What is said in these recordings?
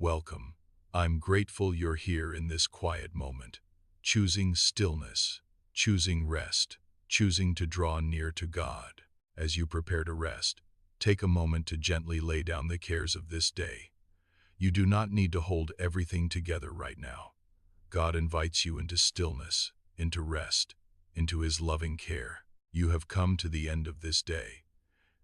Welcome. I'm grateful you're here in this quiet moment, choosing stillness, choosing rest, choosing to draw near to God. As you prepare to rest, take a moment to gently lay down the cares of this day. You do not need to hold everything together right now. God invites you into stillness, into rest, into His loving care. You have come to the end of this day,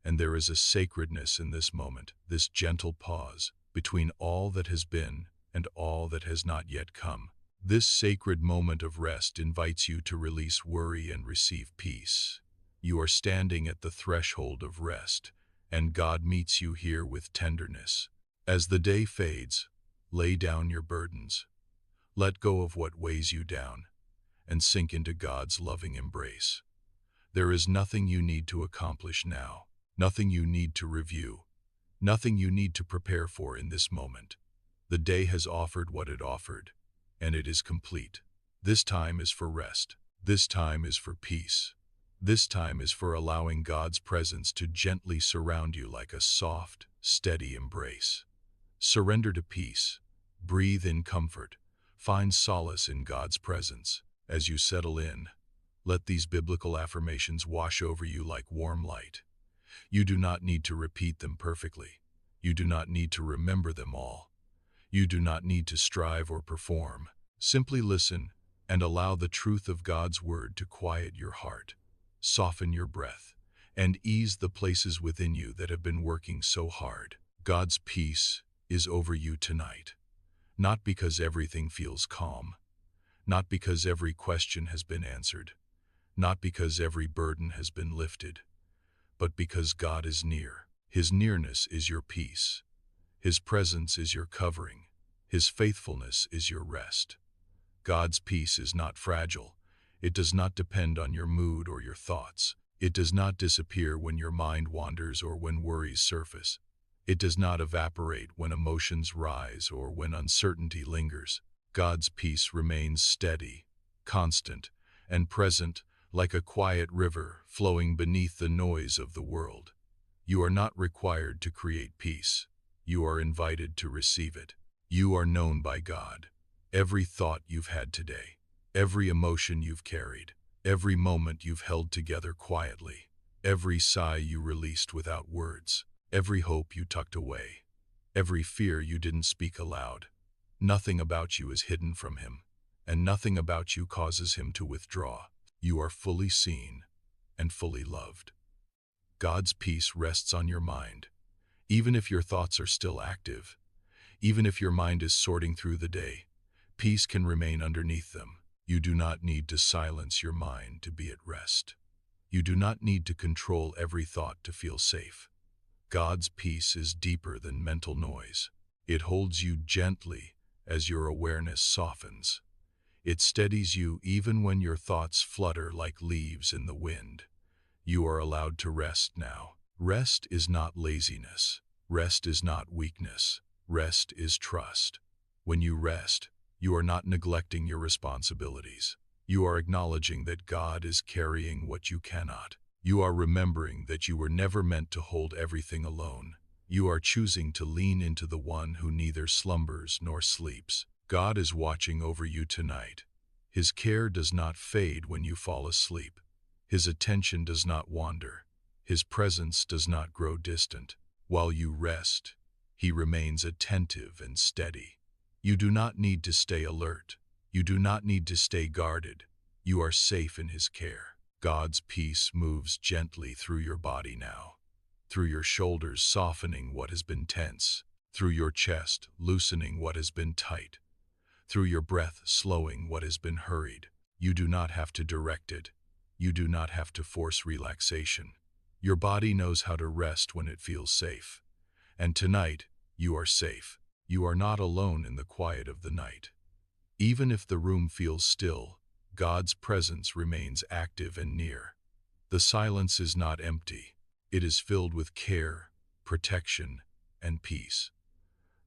and there is a sacredness in this moment, this gentle pause between all that has been and all that has not yet come. This sacred moment of rest invites you to release worry and receive peace. You are standing at the threshold of rest, and God meets you here with tenderness. As the day fades, lay down your burdens. Let go of what weighs you down, and sink into God's loving embrace. There is nothing you need to accomplish now, nothing you need to review, nothing you need to prepare for in this moment. The day has offered what it offered, and it is complete. This time is for rest. This time is for peace. This time is for allowing God's presence to gently surround you like a soft, steady embrace. Surrender to peace. Breathe in comfort. Find solace in God's presence. As you settle in, let these biblical affirmations wash over you like warm light. You do not need to repeat them perfectly. You do not need to remember them all. You do not need to strive or perform. Simply listen and allow the truth of God's word to quiet your heart, soften your breath, and ease the places within you that have been working so hard. God's peace is over you tonight, not because everything feels calm, not because every question has been answered, not because every burden has been lifted, but because God is near. His nearness is your peace. His presence is your covering. His faithfulness is your rest. God's peace is not fragile. It does not depend on your mood or your thoughts. It does not disappear when your mind wanders or when worries surface. It does not evaporate when emotions rise or when uncertainty lingers. God's peace remains steady, constant, and present like a quiet river flowing beneath the noise of the world. You are not required to create peace. You are invited to receive it. You are known by God. Every thought you've had today, every emotion you've carried, every moment you've held together quietly, every sigh you released without words, every hope you tucked away, every fear you didn't speak aloud. Nothing about you is hidden from Him, and nothing about you causes Him to withdraw. You are fully seen and fully loved. God's peace rests on your mind. Even if your thoughts are still active, even if your mind is sorting through the day, peace can remain underneath them. You do not need to silence your mind to be at rest. You do not need to control every thought to feel safe. God's peace is deeper than mental noise. It holds you gently as your awareness softens. It steadies you even when your thoughts flutter like leaves in the wind. You are allowed to rest now. Rest is not laziness. Rest is not weakness. Rest is trust. When you rest, you are not neglecting your responsibilities. You are acknowledging that God is carrying what you cannot. You are remembering that you were never meant to hold everything alone. You are choosing to lean into the one who neither slumbers nor sleeps. God is watching over you tonight. His care does not fade when you fall asleep. His attention does not wander. His presence does not grow distant. While you rest, He remains attentive and steady. You do not need to stay alert. You do not need to stay guarded. You are safe in His care. God's peace moves gently through your body now, through your shoulders softening what has been tense, through your chest loosening what has been tight, through your breath slowing what has been hurried. You do not have to direct it. You do not have to force relaxation. Your body knows how to rest when it feels safe. And tonight, you are safe. You are not alone in the quiet of the night. Even if the room feels still, God's presence remains active and near. The silence is not empty. It is filled with care, protection, and peace.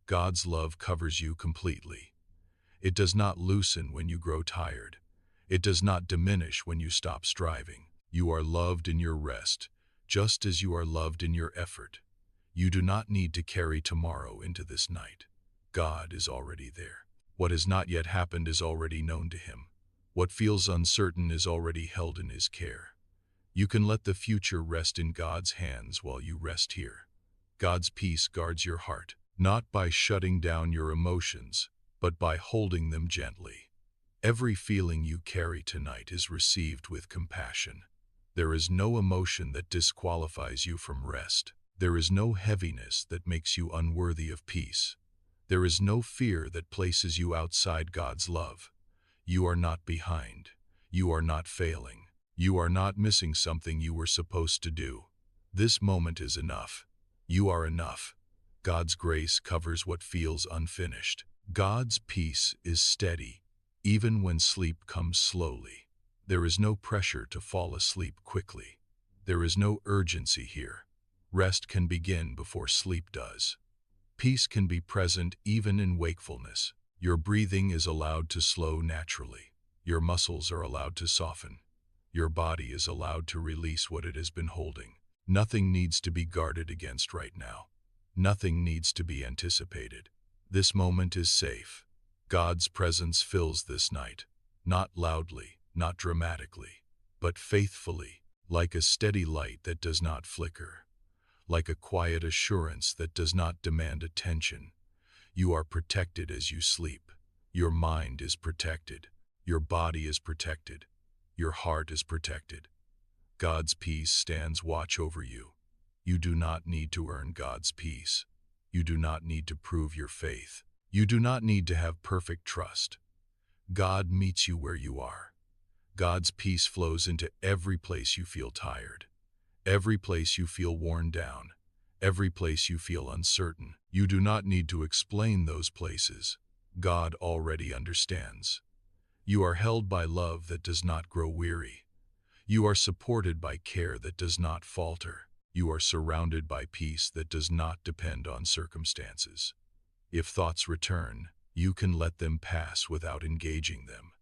God's love covers you completely. It does not loosen when you grow tired. It does not diminish when you stop striving. You are loved in your rest, just as you are loved in your effort. You do not need to carry tomorrow into this night. God is already there. What has not yet happened is already known to him. What feels uncertain is already held in his care. You can let the future rest in God's hands while you rest here. God's peace guards your heart, not by shutting down your emotions, but by holding them gently. Every feeling you carry tonight is received with compassion. There is no emotion that disqualifies you from rest. There is no heaviness that makes you unworthy of peace. There is no fear that places you outside God's love. You are not behind. You are not failing. You are not missing something you were supposed to do. This moment is enough. You are enough. God's grace covers what feels unfinished. God's peace is steady, even when sleep comes slowly. There is no pressure to fall asleep quickly. There is no urgency here. Rest can begin before sleep does. Peace can be present even in wakefulness. Your breathing is allowed to slow naturally. Your muscles are allowed to soften. Your body is allowed to release what it has been holding. Nothing needs to be guarded against right now. Nothing needs to be anticipated. This moment is safe. God's presence fills this night, not loudly, not dramatically, but faithfully, like a steady light that does not flicker, like a quiet assurance that does not demand attention. You are protected as you sleep. Your mind is protected. Your body is protected. Your heart is protected. God's peace stands watch over you. You do not need to earn God's peace. You do not need to prove your faith. You do not need to have perfect trust. God meets you where you are. God's peace flows into every place you feel tired, every place you feel worn down, every place you feel uncertain. You do not need to explain those places. God already understands. You are held by love that does not grow weary. You are supported by care that does not falter. You are surrounded by peace that does not depend on circumstances. If thoughts return, you can let them pass without engaging them.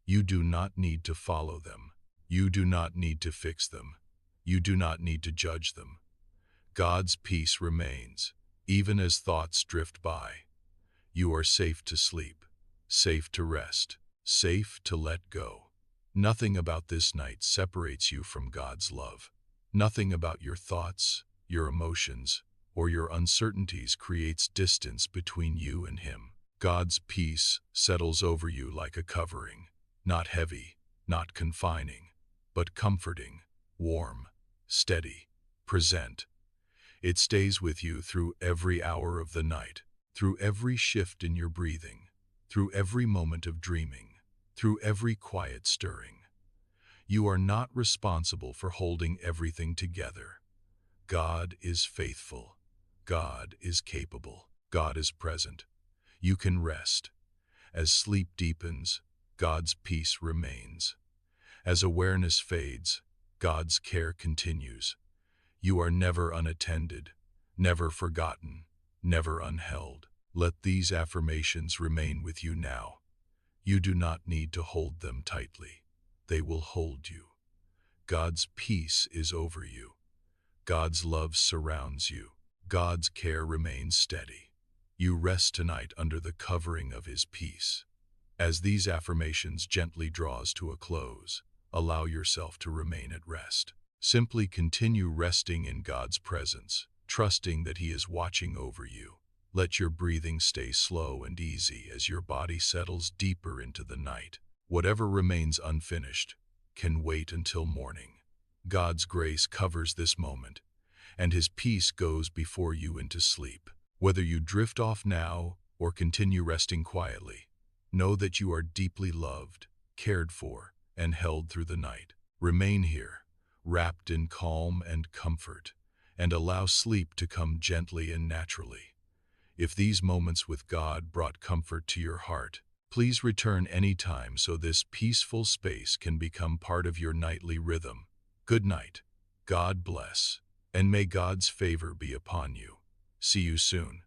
You do not need to follow them. You do not need to fix them. You do not need to judge them. God's peace remains, even as thoughts drift by. You are safe to sleep, safe to rest, safe to let go. Nothing about this night separates you from God's love. Nothing about your thoughts, your emotions, or your uncertainties creates distance between you and Him. God's peace settles over you like a covering, not heavy, not confining, but comforting, warm, steady, present. It stays with you through every hour of the night, through every shift in your breathing, through every moment of dreaming, through every quiet stirring. You are not responsible for holding everything together. God is faithful. God is capable. God is present. You can rest. As sleep deepens, God's peace remains. As awareness fades, God's care continues. You are never unattended, never forgotten, never unheld. Let these affirmations remain with you now. You do not need to hold them tightly. They will hold you. God's peace is over you. God's love surrounds you. God's care remains steady. You rest tonight under the covering of His peace. As these affirmations gently draws to a close, allow yourself to remain at rest. Simply continue resting in God's presence, trusting that He is watching over you. Let your breathing stay slow and easy as your body settles deeper into the night. Whatever remains unfinished can wait until morning. God's grace covers this moment, and His peace goes before you into sleep. Whether you drift off now or continue resting quietly, know that you are deeply loved, cared for, and held through the night. Remain here, wrapped in calm and comfort, and allow sleep to come gently and naturally. If these moments with God brought comfort to your heart, please return anytime so this peaceful space can become part of your nightly rhythm. Good night. God bless, and may God's favor be upon you. See you soon.